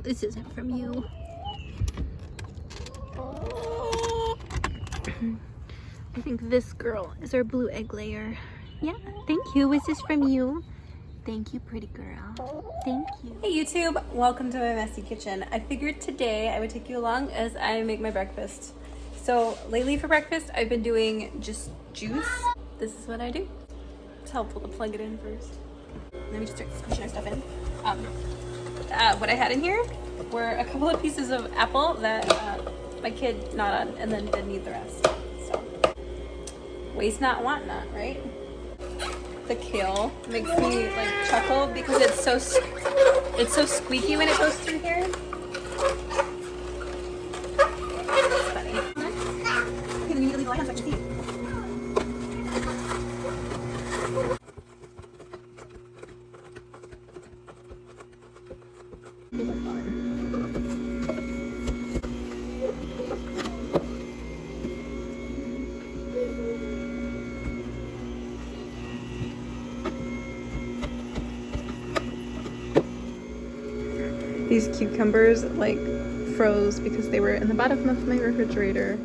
this isn't from you. I think this girl is our blue egg layer. Yeah, thank you. Is this from you? Thank you, pretty girl. Thank you. Hey YouTube, welcome to my messy kitchen. I figured today I would take you along as I make my breakfast. So lately for breakfast, I've been doing just juice. This is what I do. It's helpful to plug it in first. Let me just start squishing our stuff in. What I had in here were a couple of pieces of apple that my kid gnawed on and then didn't eat the rest. So, waste not, want not, right? The kale makes me like chuckle because it's so squeaky when it goes through here. It's funny. Okay, then you need to leave the light on so I can see. These cucumbers like froze because they were in the bottom of my refrigerator.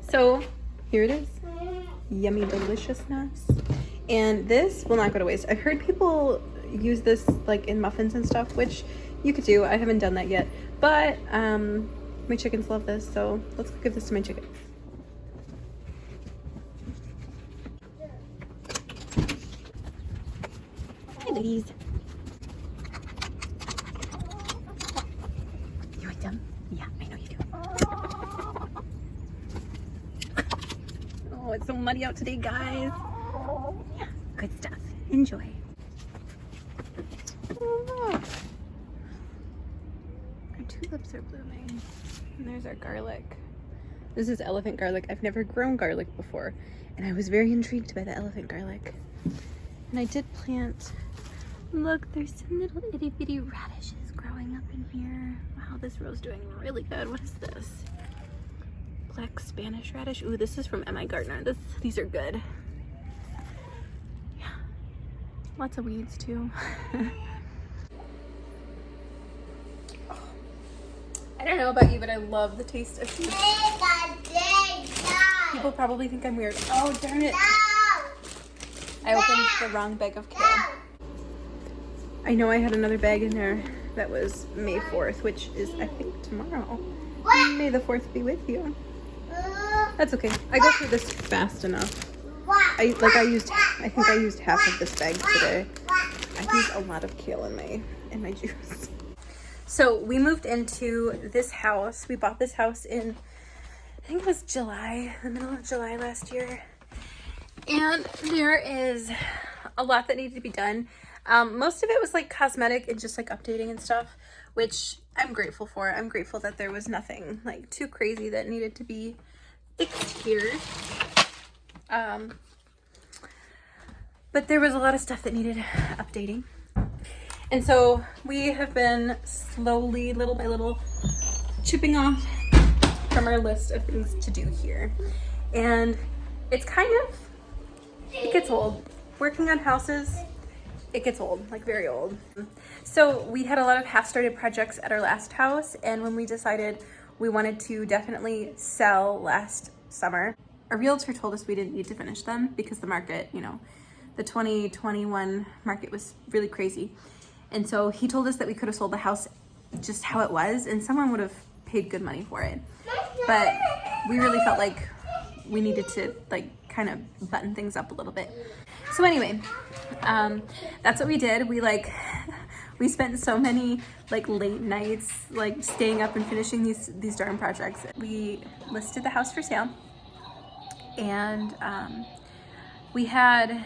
So here it is. Yummy deliciousness. And this will not go to waste. I've heard people use this like in muffins and stuff, which you could do. I haven't done that yet. But my chickens love this, so let's give this to my chickens. Hi, ladies. You like them? Yeah, I know you do. Oh, it's so muddy out today, guys. Yeah, good stuff. Enjoy. Oh, look. Our tulips are blooming. And there's our garlic. This is elephant garlic. I've never grown garlic before, and I was very intrigued by the elephant garlic. And I did plant, look, there's some little itty bitty radishes growing up in here. Wow, this row's doing really good. What is this? Black Spanish radish. Ooh, this is from M.I. Gardner. These are good. Yeah, lots of weeds too. I don't know about you, but I love the taste of cheese. People probably think I'm weird. Oh, darn it. I opened the wrong bag of kale. I know I had another bag in there that was May 4th, which is, I think, tomorrow. May the 4th be with you. That's okay. I go through this fast enough. I think I used half of this bag today. I use a lot of kale in my juice. So we moved into this house. We bought this house in, I think it was July, the middle of July last year. And there is a lot that needed to be done. Most of it was like cosmetic and just like updating and stuff, which I'm grateful for. I'm grateful that there was nothing like too crazy that needed to be fixed here. But there was a lot of stuff that needed updating. And so we have been slowly, little by little, chipping off from our list of things to do here. And it's it gets old. Working on houses, it gets old, like very old. So we had a lot of half-started projects at our last house, and when we decided we wanted to definitely sell last summer, a realtor told us we didn't need to finish them because the market, you know, the 2021 market was really crazy. And so he told us that we could have sold the house just how it was, and someone would have paid good money for it. But we really felt like we needed to like kind of button things up a little bit. So anyway, that's what we did. We spent so many like late nights like staying up and finishing these darn projects. We listed the house for sale, and we had,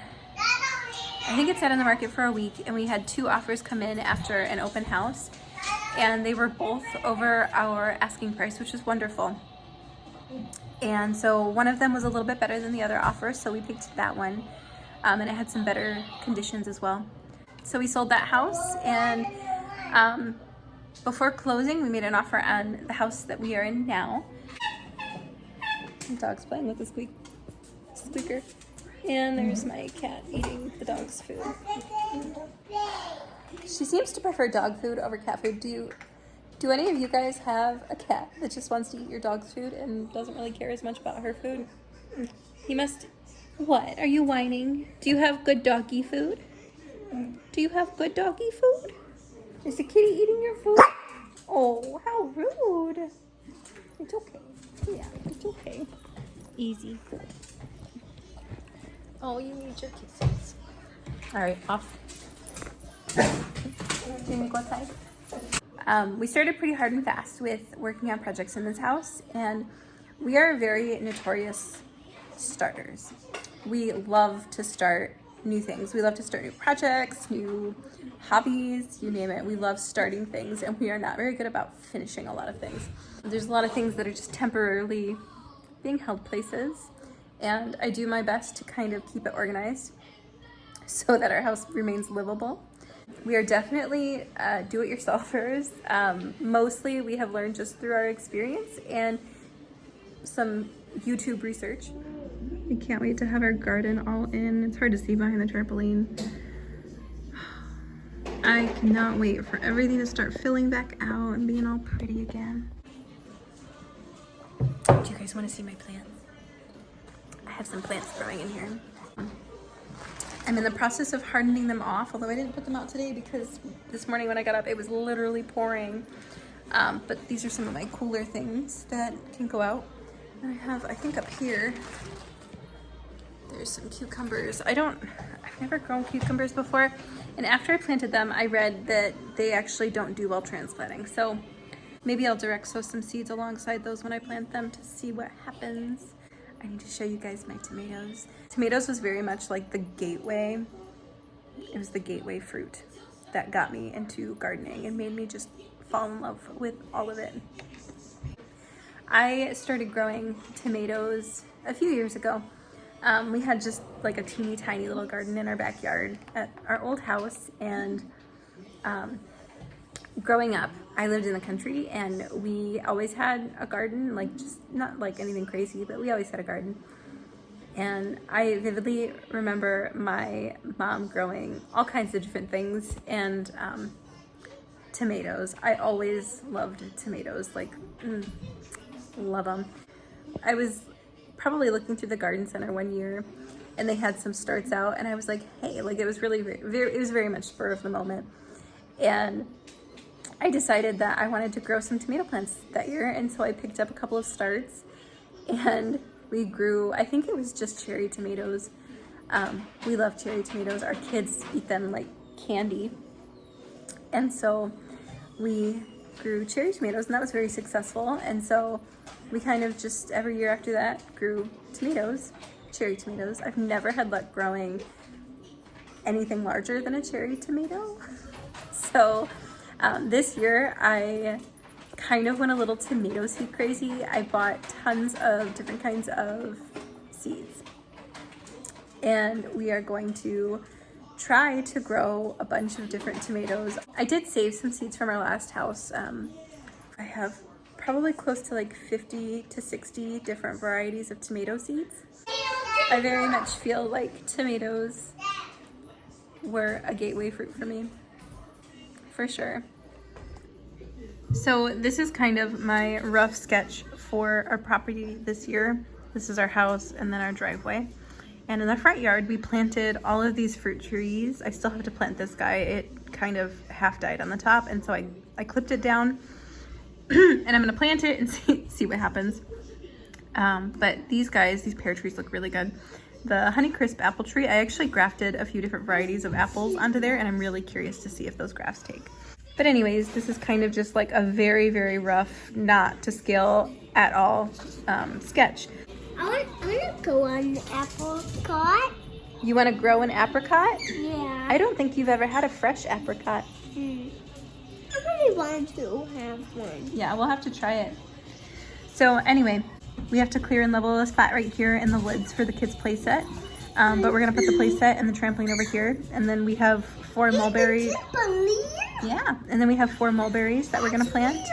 I think it sat on the market for a week, and we had 2 offers come in after an open house, and they were both over our asking price, which was wonderful. And so one of them was a little bit better than the other offer, so we picked that one, and it had some better conditions as well. So we sold that house, and before closing, we made an offer on the house that we are in now. The dog's playing with the squeaker. And there's my cat eating the dog's food. She seems to prefer dog food over cat food. Do Do any of you guys have a cat that just wants to eat your dog's food and doesn't really care as much about her food? He must... What? Are you whining? Do you have good doggy food? Do you have good doggy food? Is the kitty eating your food? Oh, how rude. It's okay. Yeah, it's okay. Easy. Oh, you need your kisses. All right, off. Do you want to go outside? We started pretty hard and fast with working on projects in this house, and we are very notorious starters. We love to start new things. We love to start new projects, new hobbies, you name it. We love starting things, and we are not very good about finishing a lot of things. There's a lot of things that are just temporarily being held places, and I do my best to kind of keep it organized so that our house remains livable. We are definitely do-it-yourselfers. Mostly we have learned just through our experience and some YouTube research. I can't wait to have our garden all in. It's hard to see behind the trampoline. I cannot wait for everything to start filling back out and being all pretty again. Do you guys want to see my plants? I have some plants growing in here. I'm in the process of hardening them off, although I didn't put them out today because this morning when I got up it was literally pouring. But these are some of my cooler things that can go out. And I have, I think up here, there's some cucumbers. I've never grown cucumbers before, and after I planted them I read that they actually don't do well transplanting. So maybe I'll direct sow some seeds alongside those when I plant them to see what happens. I need to show you guys my tomatoes. Tomatoes was very much like the gateway. It was the gateway fruit that got me into gardening and made me just fall in love with all of it. I started growing tomatoes a few years ago. We had just like a teeny tiny little garden in our backyard at our old house, and growing up I lived in the country and we always had a garden, like just not like anything crazy, but we always had a garden. And I vividly remember my mom growing all kinds of different things, and tomatoes. I always loved tomatoes, like love them. I was probably looking through the garden center one year and they had some starts out, and I was like, hey, like it was really it was very much spur of the moment, and I decided that I wanted to grow some tomato plants that year. And so I picked up a couple of starts and we grew, I think it was just cherry tomatoes. We love cherry tomatoes. Our kids eat them like candy, and so we grew cherry tomatoes, and that was very successful. And so we kind of just every year after that grew tomatoes, cherry tomatoes. I've never had luck growing anything larger than a cherry tomato. So this year I kind of went a little tomato seed crazy. I bought tons of different kinds of seeds, and we are going to try to grow a bunch of different tomatoes. I did save some seeds from our last house. I have probably close to like 50 to 60 different varieties of tomato seeds. I very much feel like tomatoes were a gateway fruit for me, for sure. So this is kind of my rough sketch for our property this year. This is our house and then our driveway. And in the front yard, we planted all of these fruit trees. I still have to plant this guy. It kind of half died on the top, and so I clipped it down and I'm gonna plant it and see what happens. But these guys, these pear trees look really good. The Honeycrisp apple tree, I actually grafted a few different varieties of apples onto there, and I'm really curious to see if those grafts take. But anyways, this is kind of just like a very, very rough, not to scale at all sketch. I want to go on apricot. You want to grow an apricot? Yeah. I don't think you've ever had a fresh apricot. I really want to have one. Yeah, we'll have to try it. So anyway, we have to clear and level the spot right here in the woods for the kids' play set. But we're going to put the play set and the trampoline over here. And then we have 4 mulberries. Yeah, and then we have 4 mulberries that we're going to plant.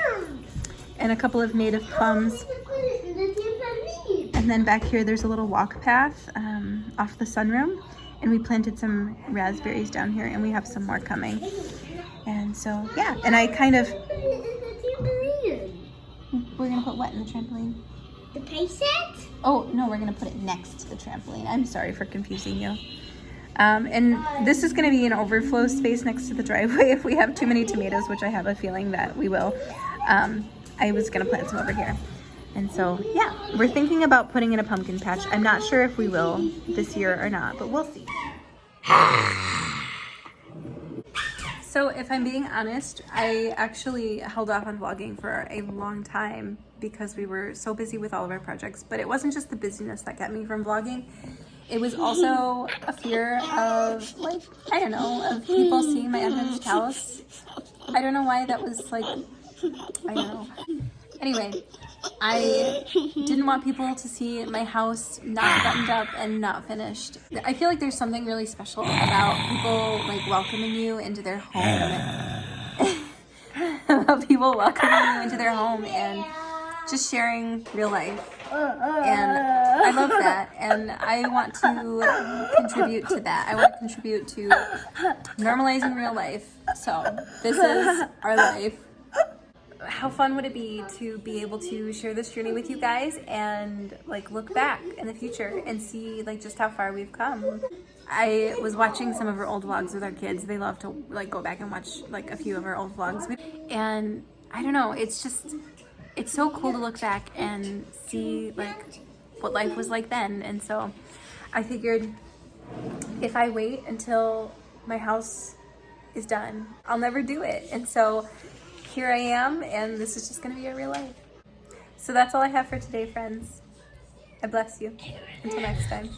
And a couple of native plums. And then back here there's a little walk path off the sunroom. And we planted some raspberries down here, and we have some more coming. And so, yeah, and I kind of... We're gonna put what in the trampoline? The play set? Oh, no, we're gonna put it next to the trampoline. I'm sorry for confusing you. And this is gonna be an overflow space next to the driveway if we have too many tomatoes, which I have a feeling that we will. I was gonna plant some over here. And so, yeah, we're thinking about putting in a pumpkin patch. I'm not sure if we will this year or not, but we'll see. So if I'm being honest, I actually held off on vlogging for a long time because we were so busy with all of our projects. But it wasn't just the busyness that kept me from vlogging. It was also a fear of, like, I don't know, of people seeing my unfinished house. I don't know why that was, like, I don't know. Anyway, I didn't want people to see my house not buttoned up and not finished. I feel like there's something really special about people, like, welcoming you into their home. About people welcoming you into their home and just sharing real life. And I love that, and I want to contribute to that. I want to contribute to normalizing real life. So this is our life. How fun would it be to be able to share this journey with you guys and, like, look back in the future and see, like, just how far we've come. I was watching some of our old vlogs with our kids. They love to, like, go back and watch, like, a few of our old vlogs. And I don't know, it's so cool to look back and see, like, what life was like then. And so I figured if I wait until my house is done, I'll never do it. And so here I am, and this is just gonna be a real life. So that's all I have for today, friends. I bless you. Until next time.